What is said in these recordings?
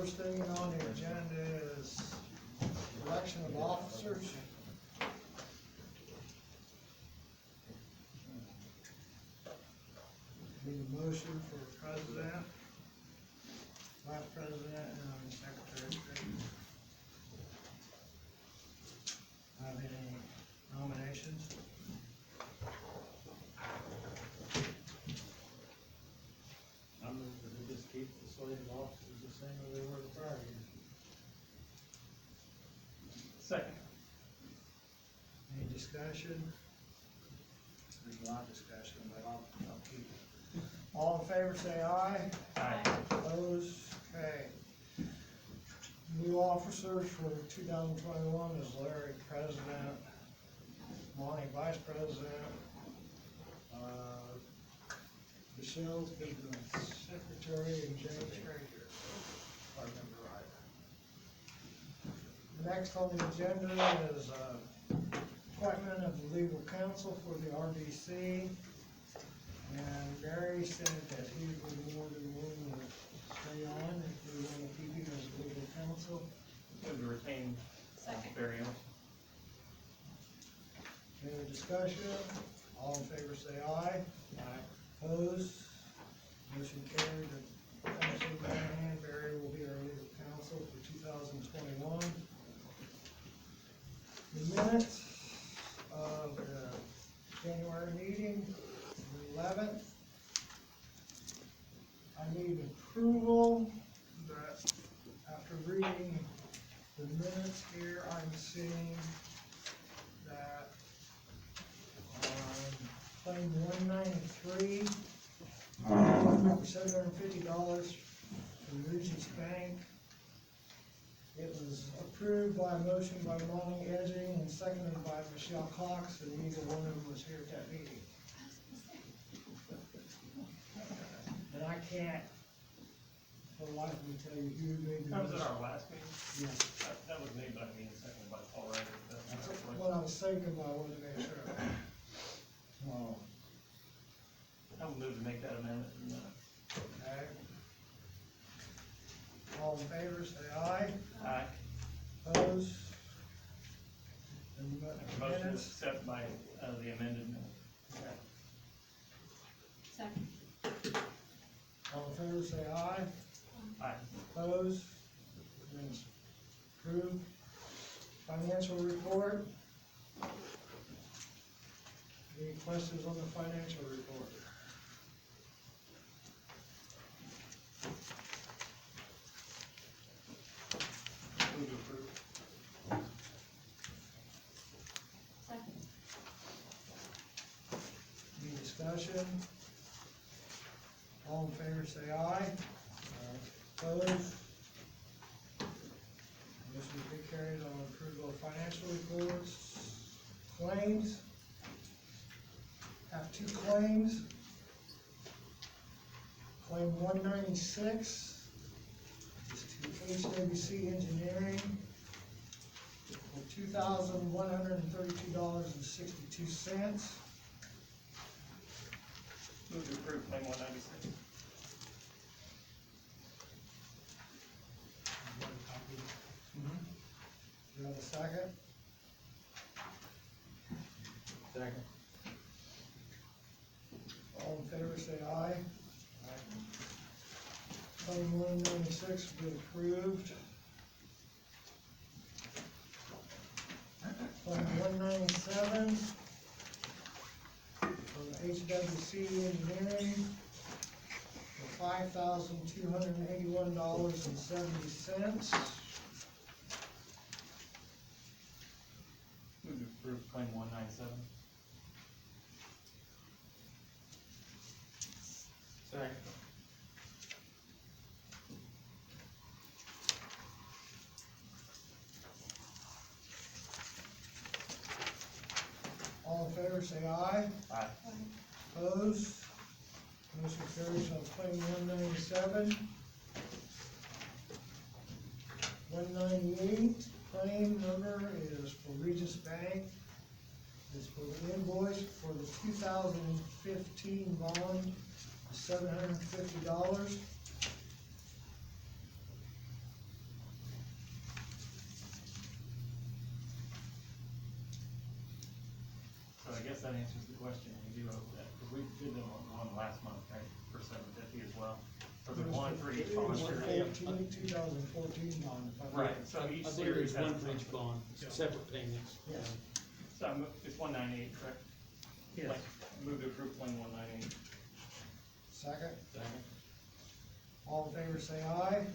first thing on the agenda is election of officers. Need a motion for president, vice president, and secretary of state. Have any nominations? I move that we just keep the slate of officers the same as they were the prior year. Second. Any discussion? There's a lot of discussion, but I'll keep it. All in favor, say aye. Aye. Opposed? Okay. New officers for 2021 is Larry, president, Monty, vice president, Michelle's been the secretary, and James treasurer, if I remember right. Next on the agenda is, appointment of the legal counsel for the RDC. And Barry said that he would be more than willing to stay on if we want to keep him as legal counsel. Move to retain Barry Owens. Any discussion? All in favor say aye. Aye. Opposed? Motion carried. Council Monahan, Barry will be our legal counsel for 2021. The minutes of the January meeting, the 11th. I need approval that after reading the minutes here, I'm seeing that on claim 193, $750 from Regis Bank. It was approved by motion by Monty Edging and seconded by Michelle Cox, and neither one of them was here at that meeting. And I can't, for the life of me, tell you who made the That was motion. at our last meeting. Yeah, That was me, but I mean, seconded by Paul Ryder. that's what I was thinking, but I wasn't very sure. Oh, I would move to make that amendment in the minutes. okay. All in favor, say aye. Aye. Opposed? And the Motion to minutes, accept by, the amended minutes. Second. all in favor, say aye. Aye. Opposed? Minutes approved. Financial report. Any questions on the financial report? Move to approve. Second. Any discussion? All in favor, say aye. Opposed? Motion be carried on approval of financial reports. Claims. Have two claims. Claim 196 is to HWC Engineering for $2,132.62. Move to approve claim 196. Do you have a second? Second. All in favor, say aye. Claim 196 has been approved. Claim 197 from HWC Engineering for $5,281.70. Move to approve claim 197. Second. All in favor, say aye. Aye. Opposed? Motion carries on claim 197. 198, claim number is for Regis Bank. It's for the invoice for the 2015 bond, $750. that answers the question, we do owe that, because we did them on last month, right, for $750 as well. For the one for each bond period. 2014 bond. if I'm Right, so each I believe series it's has. one for each bond, separate payments. Yes. So it's 198, correct? Yes. Like, move to approve claim 198. Second, Second. all in favor say aye.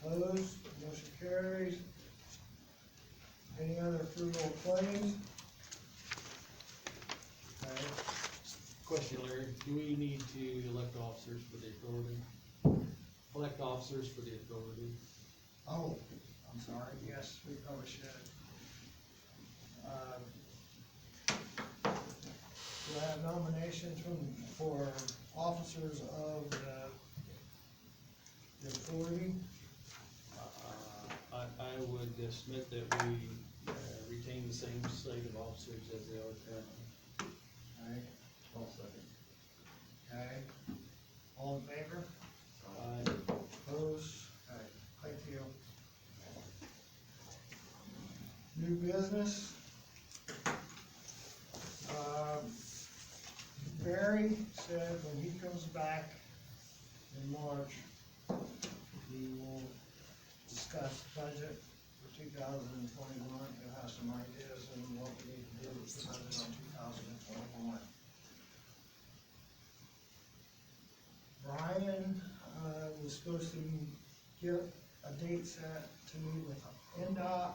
Opposed, motion carries. Any other approval of claims? Okay, Question, Larry, do we need to elect officers for the authority? Elect officers for the authority? oh, I'm sorry, yes, we probably should. Do I have nominations for officers of the authority? I would submit that we retain the same slate of officers as they are currently. Okay, I'll second. okay, all in favor? Opposed? Okay, thank you. New business. Barry said when he comes back in March, he will discuss budget for 2021. He'll have some ideas on what we need to do with the budget on 2021. Brian, was supposed to get a date set to meet with NDOT,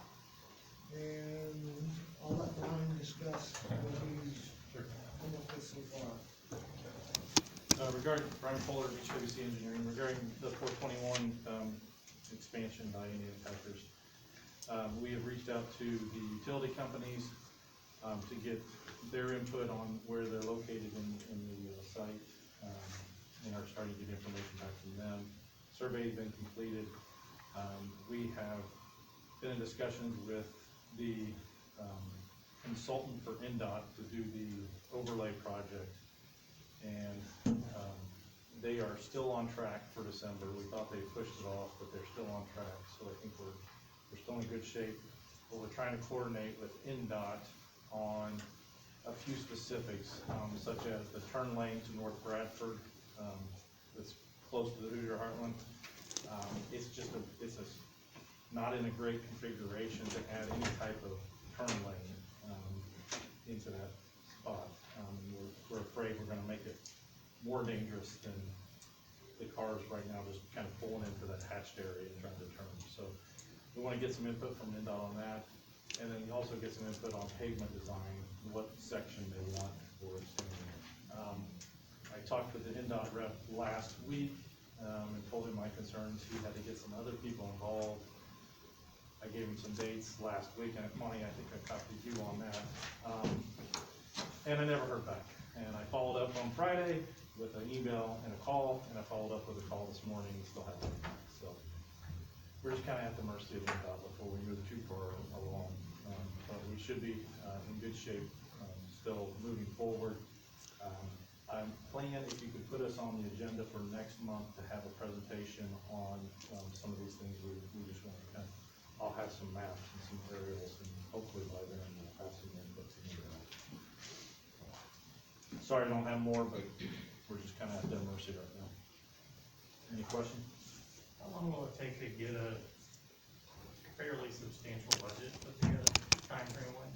and I'll let Brian discuss what he's come up with so far. Regarding Brian Fuller, HWC Engineering, regarding the 421, expansion by Indian Packers. We have reached out to the utility companies, to get their input on where they're located in the site, and are starting to get information back from them. Survey's been completed. We have been in discussions with the consultant for NDOT to do the overlay project, and they are still on track for December. We thought they pushed it off, but they're still on track, so I think we're still in good shape. But we're trying to coordinate with NDOT on a few specifics, such as the turn lane to North Bradford, that's close to the Hoosier Heartland. It's not in a great configuration to add any type of turn lane into that spot. We're afraid we're gonna make it more dangerous than the cars right now, just kind of pulling into that hatched area and trying to turn. So we wanna get some input from NDOT on that, and then also get some input on pavement design, what section they want for extending. I talked with the NDOT rep last week, and told him my concerns. He had to get some other people involved. I gave him some dates last week, and Monty, I think I copied you on that. And I never heard back. And I followed up on Friday with an email and a call, and I followed up with a call this morning, and still haven't heard back. So we're just kinda at the mercy of NDOT before we move too far along. But we should be in good shape, still moving forward. I'm planning, if you could put us on the agenda for next month to have a presentation on some of these things. We just want to I'll have some maps and some aerials, and hopefully by then we'll have some input from NDOT. Sorry I don't have more, but we're just kinda at their mercy right now. Any questions? How long will it take to get a fairly substantial budget put together, timeframe wise?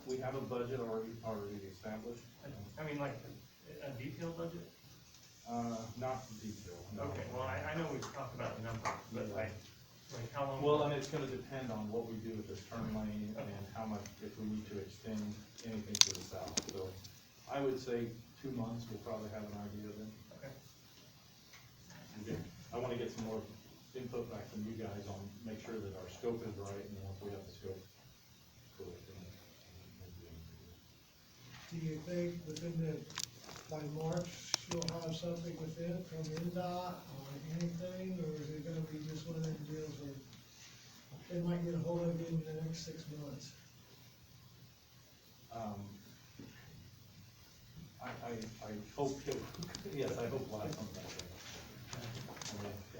We have a budget already established. I mean, like, a detailed budget? Not detailed. no. Okay, well, I know we've talked about numbers, but like how long? Well, and it's gonna depend on what we do with this turn lane and how much, if we need to extend anything to the south. So I would say 2 months, we'll probably have an idea then. Okay. I wanna get some more input back from you guys on, make sure that our scope is right, and once we have the scope correct, then Do you think by March, you'll have something within from NDOT on anything, or is it gonna be just one of them deals where they might get a hold of you in the next 6 months? I hope, yes, I hope we'll have something like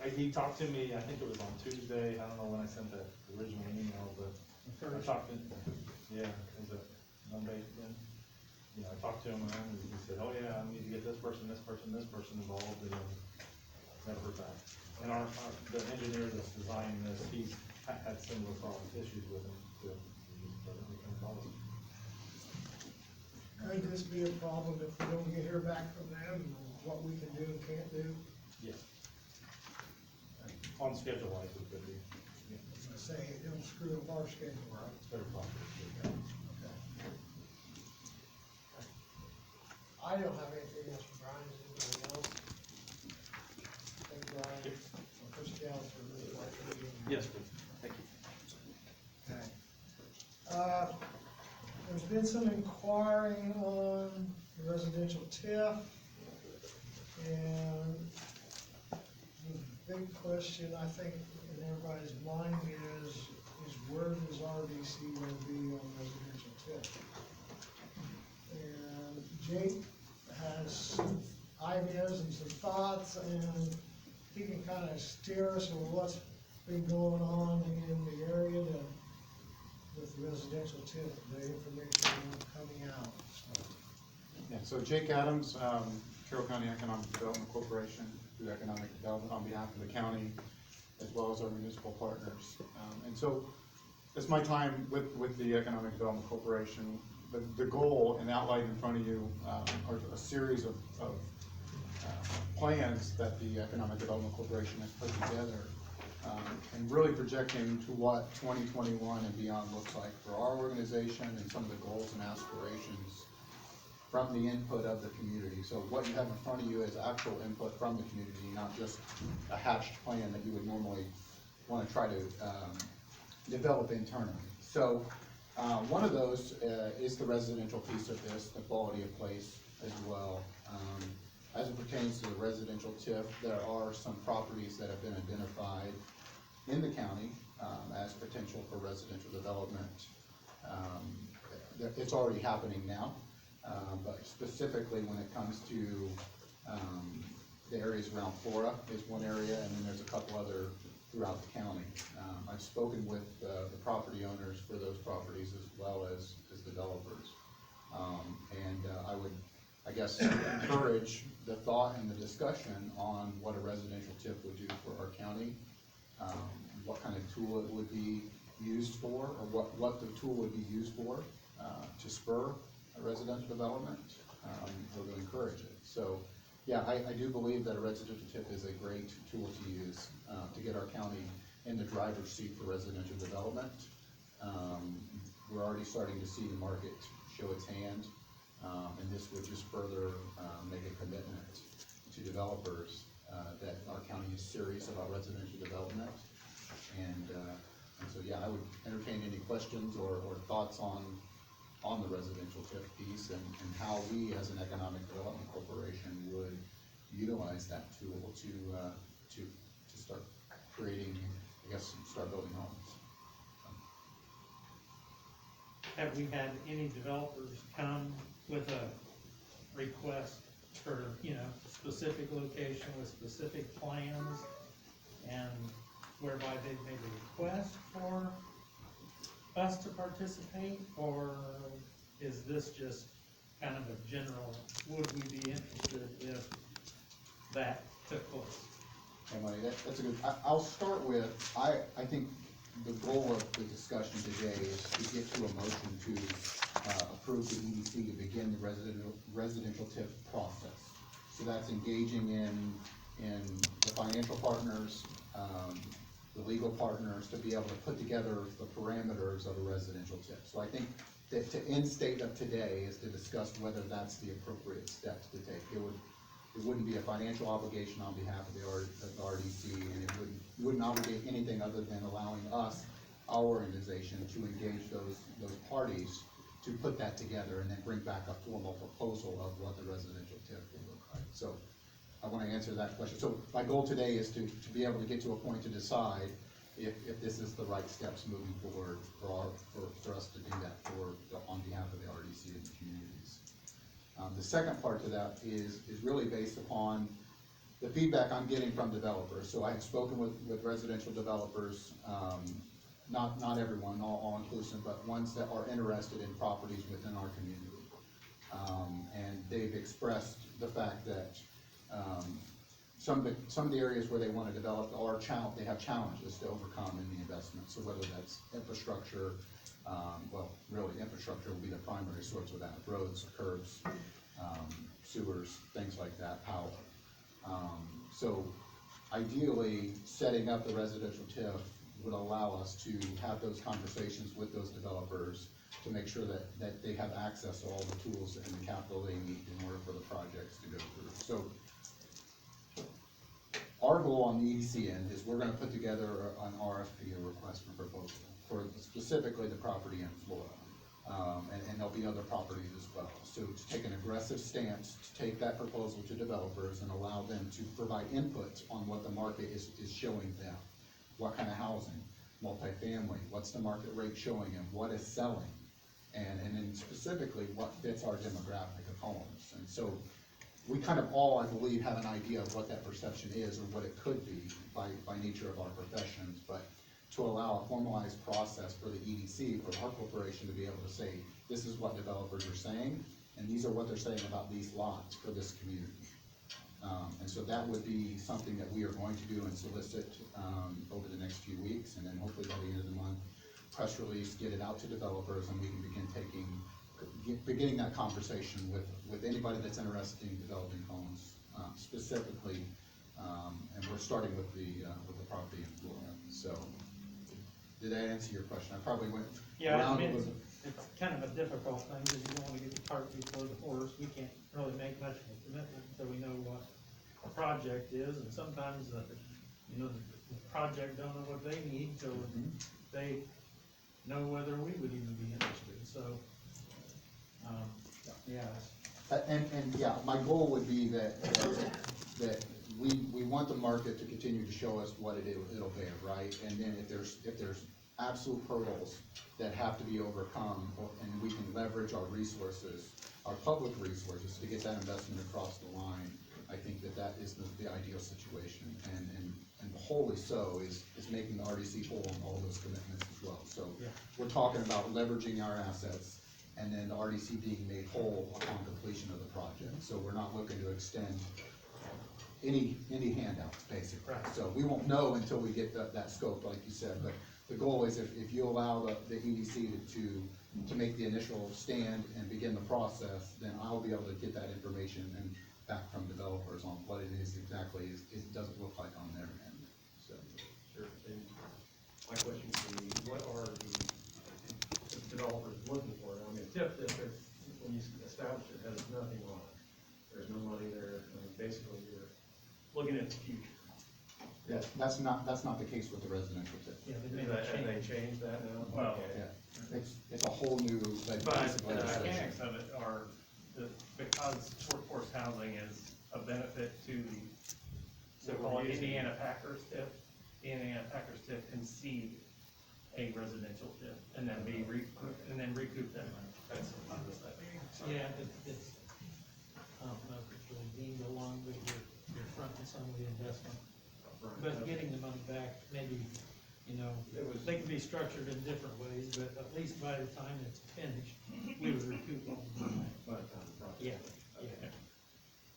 that. He talked to me, I think it was on Tuesday, I don't know when I sent that original email, but I talked to him. Yeah, is it Monday then? You know, I talked to him and he said, oh yeah, I need to get this person involved, and then never heard back. And the engineer that's designing this, he's had similar issues with him too. Could this be a problem if we don't hear back from them, what we can do and can't do? Yeah. On schedule wise, it could be. Yeah. As I say, it don't screw up our schedule, right? It's better process. I don't have anything else for Brian, is anybody else? Thank you, Brian, or Chris Gallagher, for really like reading. Yes, please. Thank you. Okay. There's been some inquiring on the residential TIF, and the big question, I think, in everybody's mind is where does RDC going to be on residential TIF? And Jake has some ideas and some thoughts, and he can kind of steer us on what's been going on in the area with residential TIF, the information coming out, so. Yeah, so Jake Adams, Carroll County Economic Development Corporation, do economic development on behalf of the county, as well as our municipal partners. And so, it's my time with the Economic Development Corporation. The goal, and outlined in front of you, are a series of plans that the Economic Development Corporation has put together, and really projecting to what 2021 and beyond looks like for our organization and some of the goals and aspirations from the input of the community. So what you have in front of you is actual input from the community, not just a hatched plan that you would normally want to try to develop internally. So one of those is the residential piece of this, the quality of place as well. As it pertains to the residential TIF, there are some properties that have been identified in the county as potential for residential development. It's already happening now, but specifically when it comes to the areas around Flora is one area, and then there's a couple other throughout the county. I've spoken with the property owners for those properties as well as developers. I would, I guess, encourage the thought and the discussion on what a residential TIF would do for our county, what kind of tool it would be used for, or what the tool would be used for to spur a residential development, or to encourage it. So, yeah, I do believe that a residential TIF is a great tool to use to get our county in the driver's seat for residential development. We're already starting to see the market show its hand, and this would just further make a commitment to developers that our county is serious about residential development. And so, yeah, I would entertain any questions or thoughts on the residential TIF piece and how we as an economic development corporation would utilize that tool to start creating, I guess, start building homes. Have we had any developers come with a request for, specific location with specific plans, and whereby they've made a request for us to participate, or is this just kind of a general, would we be interested if that took place? Emily, that's a good, I'll start with, I think the goal of the discussion today is to get to a motion to approve the EDC to begin the residential TIF process. So that's engaging in the financial partners, the legal partners, to be able to put together the parameters of a residential TIF. So I think that the end state of today is to discuss whether that's the appropriate steps to take. It wouldn't be a financial obligation on behalf of the RDC, and it wouldn't obligate anything other than allowing us, our organization, to engage those parties to put that together and then bring back a formal proposal of what the residential TIF would look like. So I want to answer that question. So my goal today is to be able to get to a point to decide if this is the right steps moving forward for us to do that on behalf of the RDC and the communities. The second part to that is really based upon the feedback I'm getting from developers. So I have spoken with residential developers not everyone, all inclusive, but ones that are interested in properties within our community. And they've expressed the fact that, some of the areas where they wanna develop they have challenges to overcome in the investment, so whether that's infrastructure, well, really, infrastructure will be the primary source of that, roads, curbs, sewers, things like that, power. So ideally, setting up the residential TIF would allow us to have those conversations with those developers to make sure that they have access to all the tools and the capital they need in order for the projects to go through. So our goal on the EDC end is we're gonna put together an RFP, a request for proposal, for specifically the property in Florida. And there'll be other properties as well. So to take an aggressive stance, to take that proposal to developers and allow them to provide input on what the market is showing them. What kind of housing, multifamily, what's the market rate showing them, what is selling? And then specifically, what fits our demographic of homes. And so we kind of all, I believe, have an idea of what that perception is or what it could be by nature of our professions, but to allow a formalized process for the EDC, for our corporation to be able to say, this is what developers are saying, and these are what they're saying about these lots for this community. And so that would be something that we are going to do and solicit, over the next few weeks, and then hopefully by the end of the month, press release, get it out to developers, and we can beginning that conversation with anybody that's interested in developing homes, specifically, and we're starting with the property in Florida. So, did that answer your question? I probably went Yeah, I around mean, a little. it's kind of a difficult thing, because you don't wanna get the cart before the horse. We can't really make much of a commitment until we know what a project is, and sometimes the project don't know what they need, so they know whether we would even be interested, so, yeah. And yeah, my goal would be that we want the market to continue to show us what it'll bear, right? And then if there's absolute hurdles that have to be overcome, and we can leverage our resources, our public resources, to get that investment across the line, I think that is the ideal situation. And wholly so is making the RDC whole on all those commitments as well. So Yeah. we're talking about leveraging our assets, and then the RDC being made whole upon completion of the project. So we're not looking to extend any handouts, basically. Right. So we won't know until we get that scope, like you said, but the goal is if you allow the EDC to make the initial stand and begin the process, then I'll be able to get that information and back from developers on what it is exactly it doesn't look like on their end, so. Sure, and my question would be, what are the developers looking for? I mean, TIF district, when you establish it, has nothing on it. There's no money there, I mean, basically, you're looking at the future. Yes, that's not the case with the residential TIF. Yeah, they Have made a they change. changed that now? Well, Okay. Yeah, it's a whole new, But basic the legislation. mechanics of it are, because workforce housing is a benefit to the so-called Indiana Packers TIF, the Indiana Packers TIF concede a residential TIF and then recoup that money. That's what I'm saying. Yeah, it's, I don't know if it's really deemed along with your fronting some of the investment, but getting the money back, maybe, they can be structured in different ways, but at least by the time it's finished, we would recoup all the money. By the time the project. Yeah, Okay. yeah.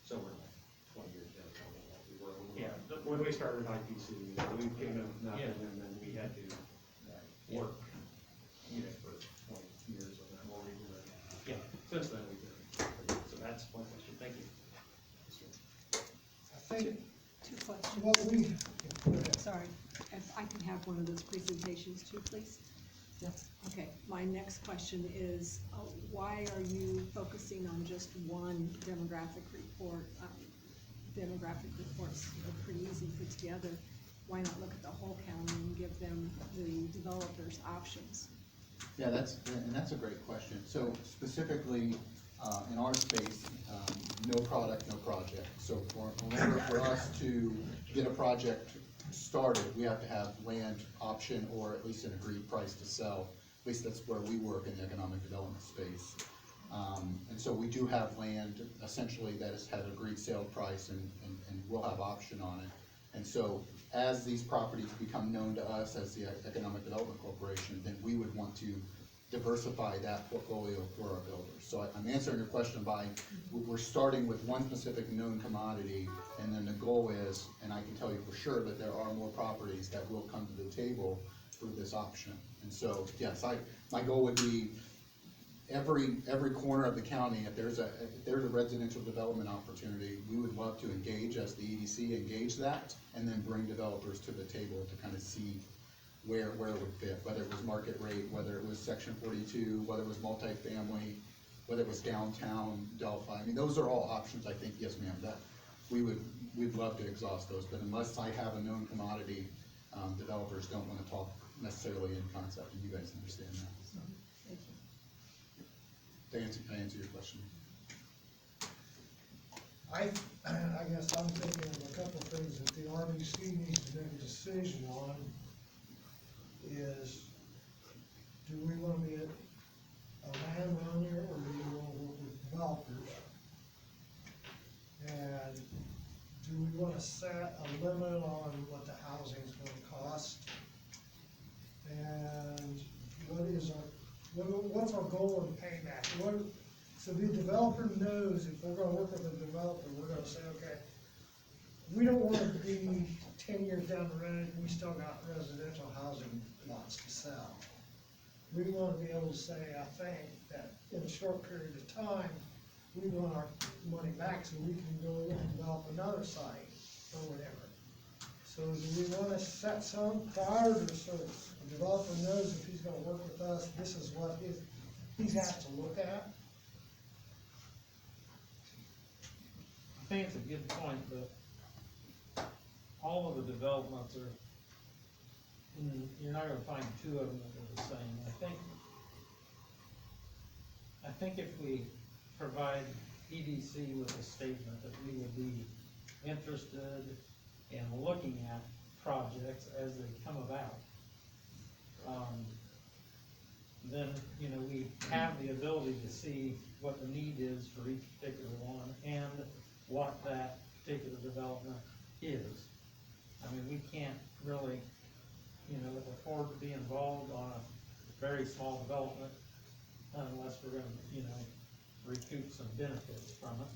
So we're like 20 years down the road, like we were. Yeah. When we started IPC, we came in with nothing, Yeah. and then we had to work, for 20 years on that mortgage, and then Yeah, since then we've been, so that's one question, thank you. I think Two questions. what we, Sorry, if I can have one of those presentations too, please? Yes. Okay, my next question is, why are you focusing on just one demographic report? Demographic reports are pretty easy to put together. Why not look at the whole county and give them the developers options? Yeah, that's a great question. So specifically, in our space, no product, no project. So in order for us to get a project started, we have to have land option or at least an agreed price to sell. At least that's where we work in the economic development space. And so we do have land essentially that has had agreed sale price and we'll have option on it. And so, as these properties become known to us as the Economic Development Corporation, then we would want to diversify that portfolio for our builders. So I'm answering your question by, we're starting with one specific known commodity, and then the goal is, and I can tell you for sure that there are more properties that will come to the table for this option. And so, yes, my goal would be every corner of the county, if there's a residential development opportunity, we would love to engage, as the EDC, engage that, and then bring developers to the table to kind of see where it would fit, whether it was market rate, whether it was section 42, whether it was multifamily, whether it was downtown Delphi. I mean, those are all options, I think, yes ma'am, that we'd love to exhaust those, but unless I have a known commodity, developers don't wanna talk necessarily in concept, and you guys understand that. So, Thank you. I answer your question. I guess I'm thinking of a couple of things that the RDC needs to make a decision on is, do we wanna be a landowner or do we wanna work with developers? And do we wanna set a limit on what the housing's gonna cost? And what's our goal in payback? So the developer knows if we're gonna work with a developer, we're gonna say, okay, we don't wanna be 10 years down the road, we still got residential housing lots to sell. We wanna be able to say, I think, that in a short period of time, we want our money back so we can go and develop another site or whatever. So do we wanna set some prior to, so the developer knows if he's gonna work with us, this is what he's has to look at? I think it's a good point, but all of the developments are, you're not gonna find two of them that are the same. I think if we provide EDC with a statement that we would be interested in looking at projects as they come about, then, we have the ability to see what the need is for each particular one and what that particular development is. I mean, we can't really, afford to be involved on a very small development unless we're gonna, recoup some benefits from it.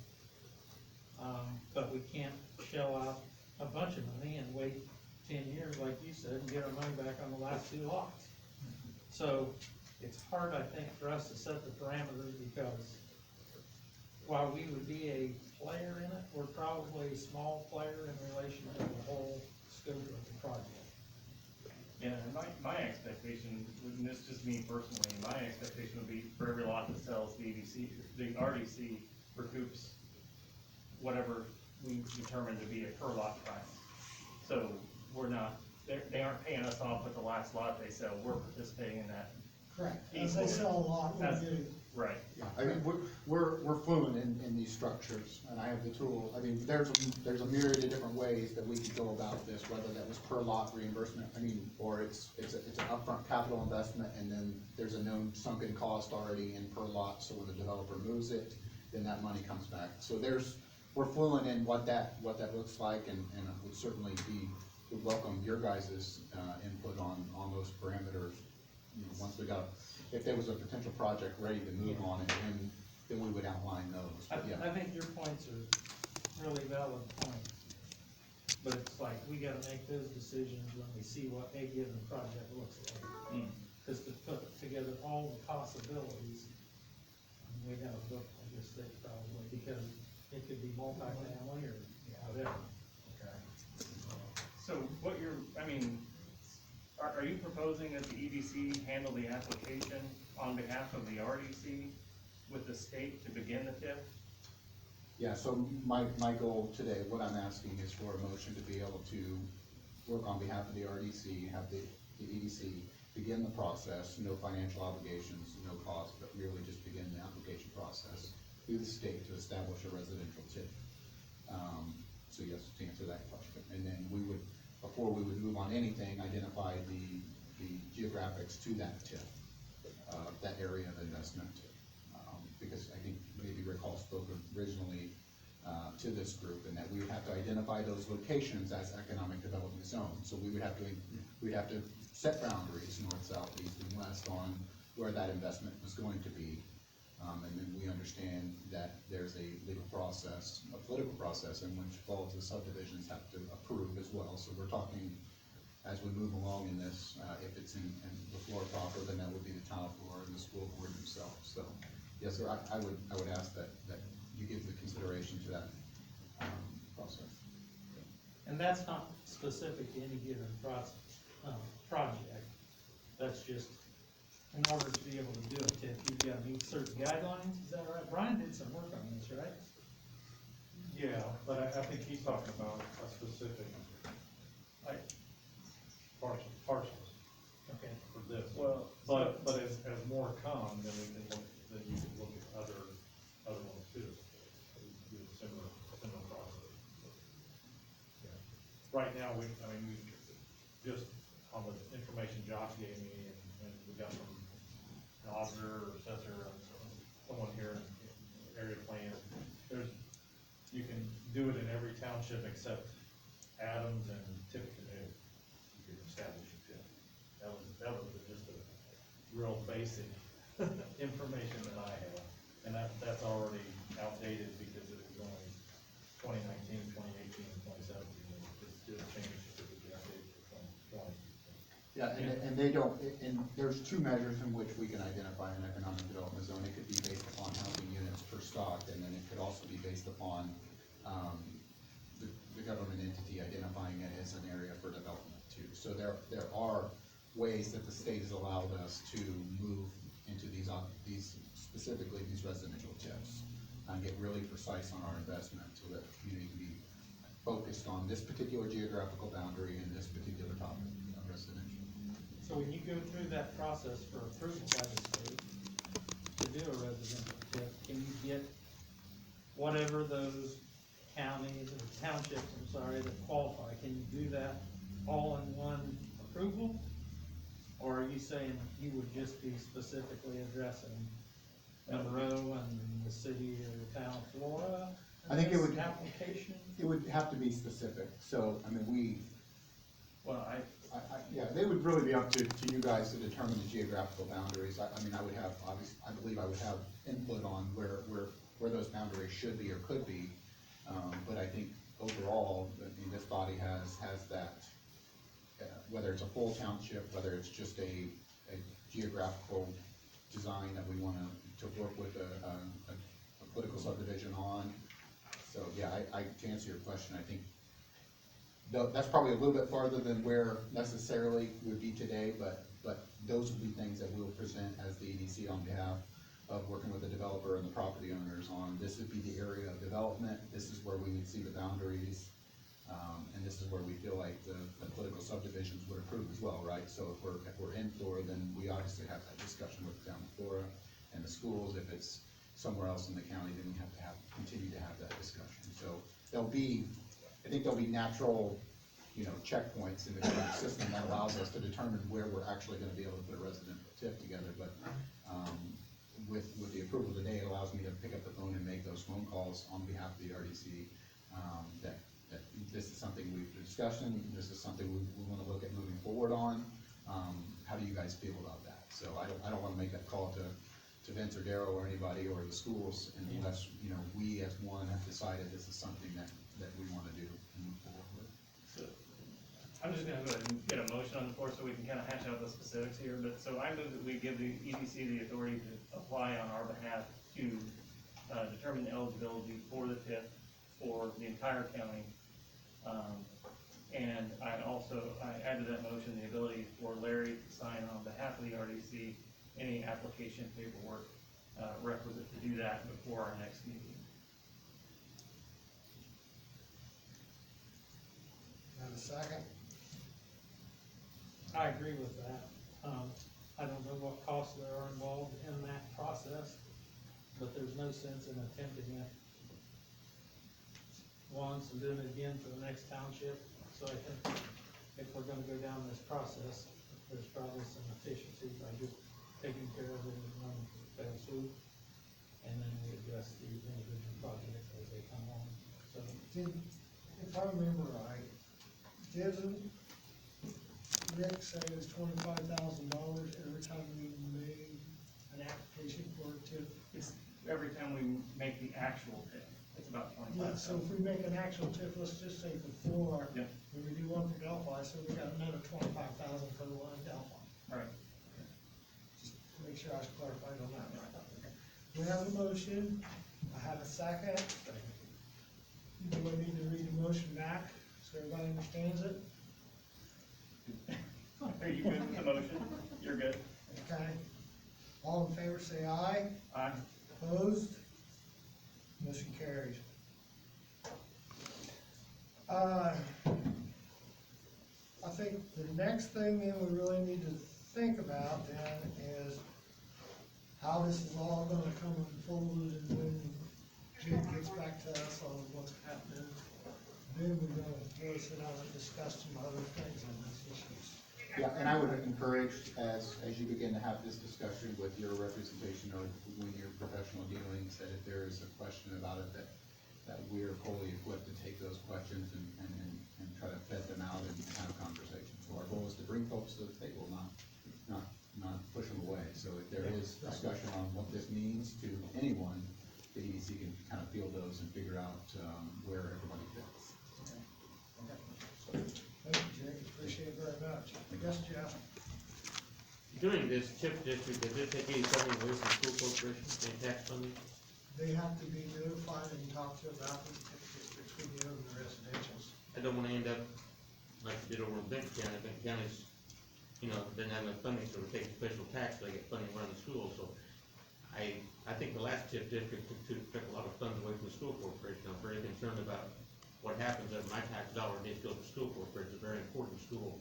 But we can't shell out a bunch of money and wait 10 years, like you said, and get our money back on the last two lots. So it's hard, I think, for us to set the parameters because while we would be a player in it, we're probably a small player in relation to the whole scope of the project. Yeah, and my expectation, and this is just me personally, my expectation would be for every lot that sells, the RDC recoups whatever we determine to be a per lot price. So we're not, they aren't paying us off with the last lot they sell, we're participating in that. Correct, as they sell a lot, we're As- getting. Right. Yeah, I mean, we're fluent in these structures, and I have the tool, I mean, there's a myriad of different ways that we can go about this, whether that was per lot reimbursement, or it's an upfront capital investment, and then there's a known sunken cost already in per lot, so when the developer moves it, then that money comes back. So we're fluent in what that looks like, and it would certainly would welcome your guys' input on those parameters. Once we got, if there was a potential project ready to move on it, then we would outline those, but yeah. I think your points are really valid points. But it's like, we gotta make those decisions when we see what a given project looks like. Cause to put together all the possibilities, we have a book, I guess, that probably, because it could be multifamily or whatever. So are you proposing that the EDC handle the application on behalf of the RDC with the state to begin the TIF? Yeah, so my goal today, what I'm asking is for a motion to be able to work on behalf of the RDC, have the EDC begin the process, no financial obligations, no cost, but really just begin the application process through the state to establish a residential TIF. So yes, to answer that question, and then we would, before we would move on anything, identify the geographics to that TIF, that area of investment. Because I think maybe recall spoke originally to this group, and that we would have to identify those locations as economic development zones. So we'd have to set boundaries, north, south, east, and west, on where that investment was going to be. And then we understand that there's a legal process, a political process, in which all of the subdivisions have to approve as well. So we're talking, as we move along in this, if it's in the floor proper, then that would be the town floor and the school board themselves. So, yes, sir, I would ask that you give the consideration to that process. And that's not specific to any given project. That's just, in order to be able to do it, you've got to meet certain guidelines, is that right? Brian did some work on this, right? Yeah, but I think he's talking about a specific, like, parcels Okay. for this. Well, But as more come, then we can look, then you can look at other ones too. Do a similar process. Yeah. Right now, we just on the information Josh gave me, and we got from an auditor or assessor, someone here in area plan, you can do it in every township except Adams and Tippecanoe. You can establish a TIF. That was just a real basic information that I have, and that's already outdated because it was only 2019, 2018, 2017, and it did change to the update for 2020. Yeah, and they don't, and there's two measures in which we can identify an economic development zone. It could be based upon housing units per stock, and then it could also be based upon, the government entity identifying it as an area for development too. So there are ways that the state has allowed us to move into these specifically these residential TIFs, and get really precise on our investment so that the community can be focused on this particular geographical boundary and this particular topic of residential. So when you go through that process for approval by the state to do a residential TIF, can you get whatever those counties or townships, that qualify, can you do that all in one approval? Or are you saying you would just be specifically addressing Monroe and the city or the town of Flora? I think it would- Application? It would have to be specific, so, I mean, well, yeah, they would really be up to you guys to determine the geographical boundaries. I believe I would have input on where those boundaries should be or could be. But I think overall, this body has that, whether it's a full township, whether it's just a geographical design that we want to work with a political subdivision on. So, yeah, to answer your question, I think that's probably a little bit farther than where necessarily would be today, but those would be things that we'll present as the EDC on behalf of working with the developer and the property owners on. This would be the area of development, this is where we would see the boundaries, and this is where we feel like the political subdivisions would approve as well, right? So if we're in Flora, then we obviously have that discussion with the town of Flora and the schools. If it's somewhere else in the county, then we have to continue to have that discussion. So I think there'll be natural, checkpoints in the current system that allows us to determine where we're actually gonna be able to put a residential TIF together, but, with the approval today, it allows me to pick up the phone and make those phone calls on behalf of the RDC, that this is something we've discussed, and this is something we wanna look at moving forward on. How do you guys feel about that? So I don't wanna make that call to Vince or Darryl or anybody or the schools unless, we as one have decided this is something that we wanna do and move forward with. So, I'm just gonna go ahead and get a motion on the floor so we can kind of hash out the specifics here, but, so I move that we give the EDC the authority to apply on our behalf to, determine the eligibility for the TIF for the entire county. And I added to that motion the ability for Larry to sign on behalf of the RDC any application paperwork, requisite to do that before our next meeting. And a second? I agree with that. I don't know what costs there are involved in that process, but there's no sense in attempting it once and doing it again for the next township. So I think if we're gonna go down this process, there's probably some efficiency by just taking care of it in one fell swoop. and then we address the individual projects as they come on, so. If I remember right, didn't Rick say it was $25,000 every time we made an application for a TIF? It's every time we make the actual TIF, it's about Yeah, 25. so if we make an actual TIF, let's just say for 4, Yep. and we do one for Delphi, so we got another 25,000 for the one in Delphi. Right. Just to make sure I was clarified on that, right? We have a motion, I have a second. Do we need to read the motion back, so everybody understands it? Are you good with the motion? You're good? Okay. All in favor, say aye. Aye. Opposed? Motion carries. I think the next thing then we really need to think about then is how this is all gonna come unfolded, and when Jim gets back to us on what's happening, then we're gonna really sit down and discuss some other things on these issues. Yeah, and I would encourage, as you begin to have this discussion with your representation or when your professional dealings, that if there is a question about it, that we are fully equipped to take those questions and try to vet them out and have a conversation. So our goal is to bring folks to the table, not push them away. So if there is discussion on what this means to anyone, the EDC can kind of field those and figure out, where everybody fits. Thank you, Jake, appreciate it very much. Yes, Jeff? During this TIF district, does it take any funding away from school corporations, any tax funding? They have to be notified and talked to about the TIF districts when you own the residentials. I don't wanna end up like we did over in Benton County. Benton County's, didn't have enough funding, so we're taking special tax, so they get funding to run the school, so. I think the last TIF district took a lot of funds away from the school corporation. I'm very concerned about what happens if my tax dollar gets go to the school corporation. It's a very important school.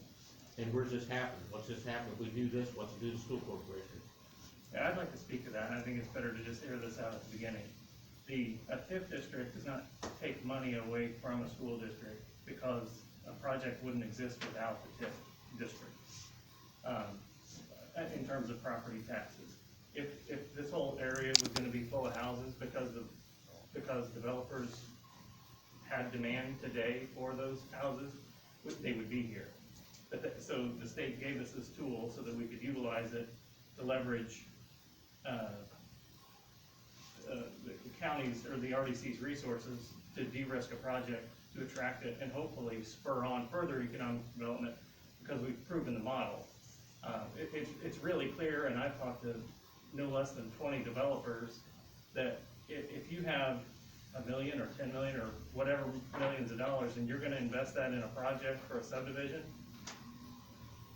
And where's this happen? What's this happen if we do this? What's it do to the school corporation? Yeah, I'd like to speak to that, and I think it's better to just air this out at the beginning. A TIF district does not take money away from a school district, because a project wouldn't exist without the TIF district. In terms of property taxes. If this whole area was gonna be full of houses because developers had demand today for those houses, they would be here. So the state gave us this tool so that we could utilize it to leverage, the county's or the RDC's resources to de-risk a project, to attract it, and hopefully spur on further economic development, because we've proven the model. It's really clear, and I've talked to no less than 20 developers, that if you have $1 million or 10 million or whatever millions of dollars, and you're gonna invest that in a project for a subdivision,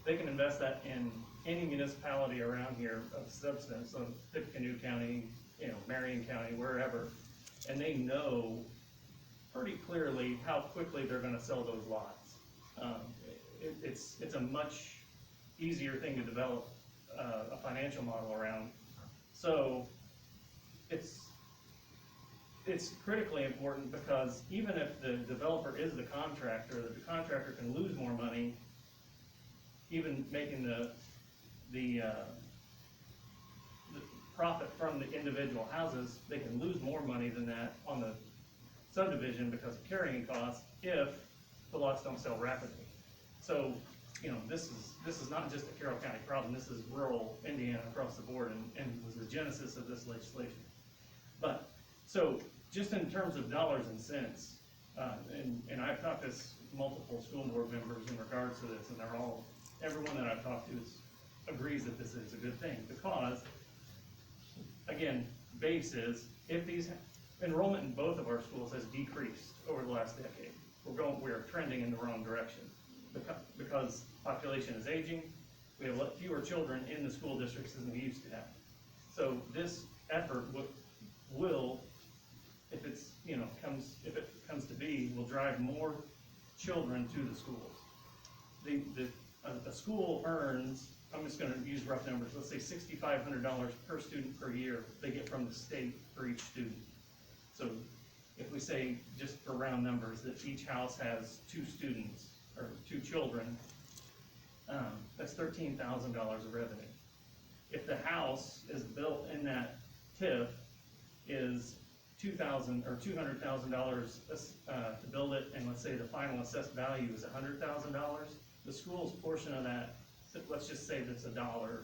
they can invest that in any municipality around here of substance, so Tippecanoe County, Marion County, wherever, and they know pretty clearly how quickly they're gonna sell those lots. It's a much easier thing to develop a financial model around. So it's critically important, because even if the developer is the contractor can lose more money, even making the profit from the individual houses, they can lose more money than that on the subdivision because of carrying costs if the lots don't sell rapidly. So, this is not just a Carroll County problem, this is rural Indiana across the board, and was the genesis of this legislation. But, so, just in terms of dollars and cents, and I've talked to multiple school board members in regards to this, and everyone that I've talked to agrees that this is a good thing, because, again, base is, if these, enrollment in both of our schools has decreased over the last decade. We're trending in the wrong direction, because population is aging, we have fewer children in the school districts than we used to have. So this effort will, if it comes to be, will drive more children to the schools. A school earns, I'm just gonna use rough numbers, let's say $6,500 per student per year they get from the state for each student. So if we say, just for round numbers, that each house has 2 students, or 2 children, that's $13,000 of revenue. If the house is built in that TIF, is $200,000 to build it, and let's say the final assessed value is $100,000, the school's portion of that, let's just say that's $1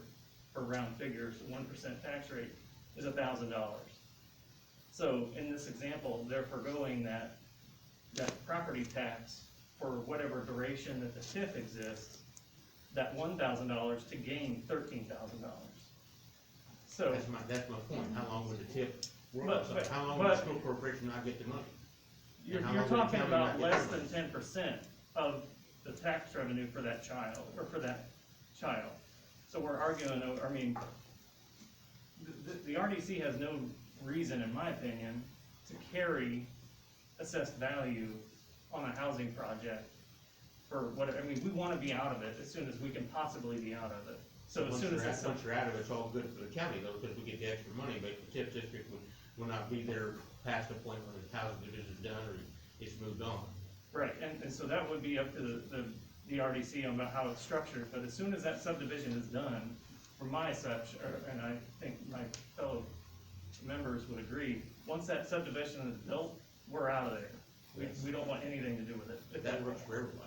for round figures, 1% tax rate is $1,000. So in this example, they're forgoing that property tax for whatever duration that the TIF exists, that $1,000 to gain $13,000. So. That's my point, how long would the tip work? But- How long would the school corporation not get the money? You're And how long would the talking county about not get less the than money? 10% of the tax revenue for that child, or for that child. So we're arguing, I mean, the RDC has no reason, in my opinion, to carry assessed value on a housing project for whatever, I mean, we wanna be out of it as soon as we can possibly be out of it. So as soon as it's. Once you're out of it, it's all good for the county though, because we get the extra money, but the TIF district will not be there past the point when the housing division is done or it's moved on. Right, and so that would be up to the RDC on about how it's structured, but as soon as that subdivision is done, from my and I think my fellow members would agree, once that subdivision is built, we're out of there. We don't want anything to do with it. That works for everybody.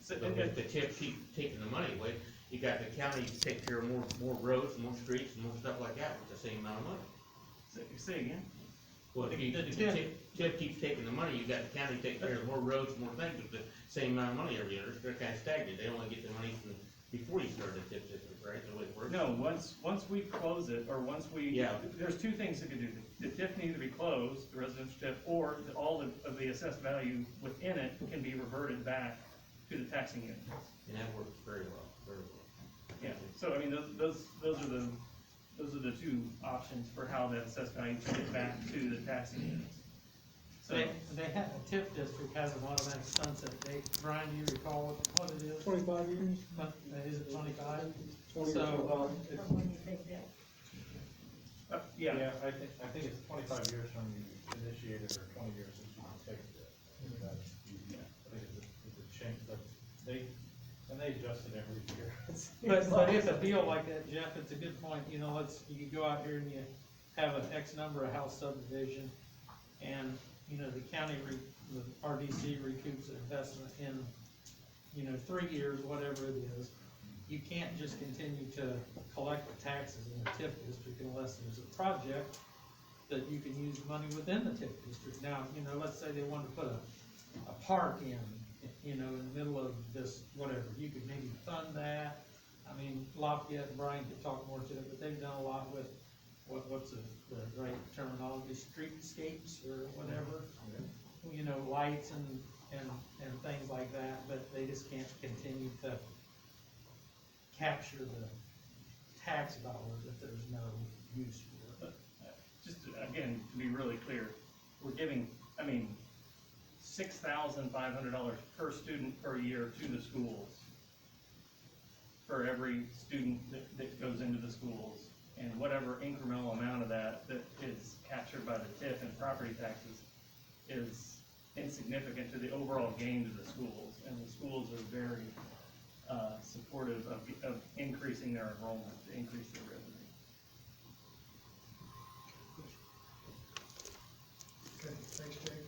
So, But if the TIF keep taking the money away, you got the county to take care of more roads, more streets, and more stuff like that with the same amount of money. say again? Well, if The the TIF keeps taking the money, you got the county taking care of more roads, more things with the same amount of money every year. They're kind of stagnant. They only get the money from before you start the TIF district, right? The way it works. No, once we close it, or once we. Yeah. There's two things that could do. The TIF needs to be closed, the residential TIF, or all of the assessed value within it can be reverted back to the taxing unit. And that works very well, very well. Yeah, so I mean, those are the two options for how that assessed value can get back to the taxing units. So, They have, a TIF district has an automatic sunset date. Brian, do you recall what it is? 25 years? Is it 25? 20 So, From when you take that. yeah, I think it's 25 years from you initiated, or 20 years since you take it. I think it's a change, but they adjust it every year. but if a deal like that, Jeff, it's a good point, you know, you could go out here and you have an X number of house subdivision, and, you know, the county, the RDC recoups the investment in, 3 years, whatever it is. You can't just continue to collect the taxes in the TIF district unless there's a project that you can use money within the TIF district. Now, let's say they want to put a park in the middle of this, whatever, you could maybe fund that. I mean, Lafayette and Brian could talk more to it, but they've done a lot with, what's the right terminology, streetscapes or whatever. Lights and things like that, but they just can't continue to capture the tax dollars if there's no use for it. just again, to be really clear, we're giving, $6,500 per student per year to the schools for every student that goes into the schools, and whatever incremental amount of that is captured by the TIF and property taxes is insignificant to the overall gain to the schools, and the schools are very supportive of increasing their enrollment, to increase their revenue. Okay, thanks, Jake.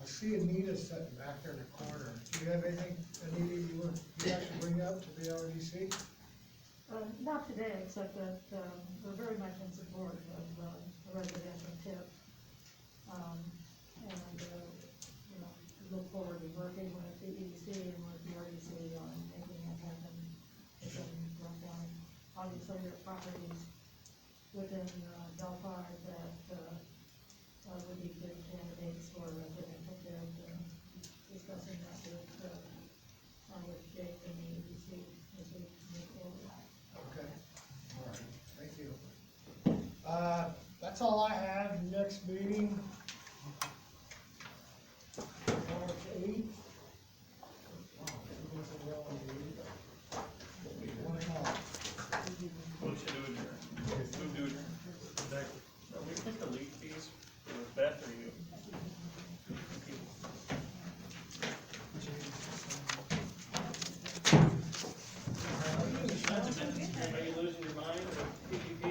I see Anita sitting back there in the corner. Do you have anything, Anita, you have to bring up to the RDC? Not today, except that, we're very much in support of, the residential TIP. Look forward to working with the EDC and with the RDC on making that happen within Glen County. Obviously, there are properties within, Delphi that, would be good candidates for residential TIP, and discussing that with Jake and the EDC as we move forward. Okay, all right, thank you. That's all I have. Next meeting, March 8th. Motion to adjourn. Move to adjourn. Second. We pick the late fees for Beth or you? Are you losing your mind or PPP?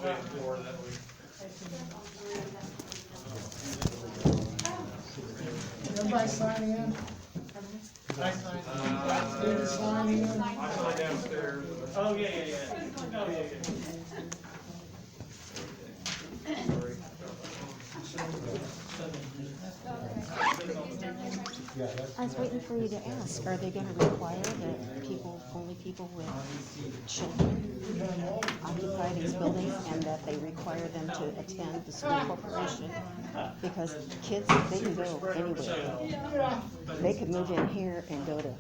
pay the floor that we. Everybody sign in? I sign in. Did you sign in? I saw downstairs. Oh, yeah. Oh, yeah. I was waiting for you to ask, are they gonna require that people, only people with children occupy these buildings and that they require them to attend the school corporation? Because kids, they can go anywhere. They could move in here and go to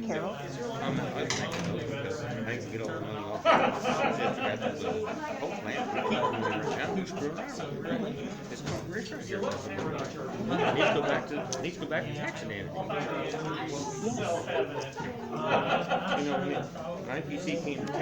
Carroll. I'm not thinking those because I can get all the money off. The whole plant, we keep moving around. Who's screwing around? It's called Rich right here. Needs to go back to taxing it. Self-evident. You know, when you see King County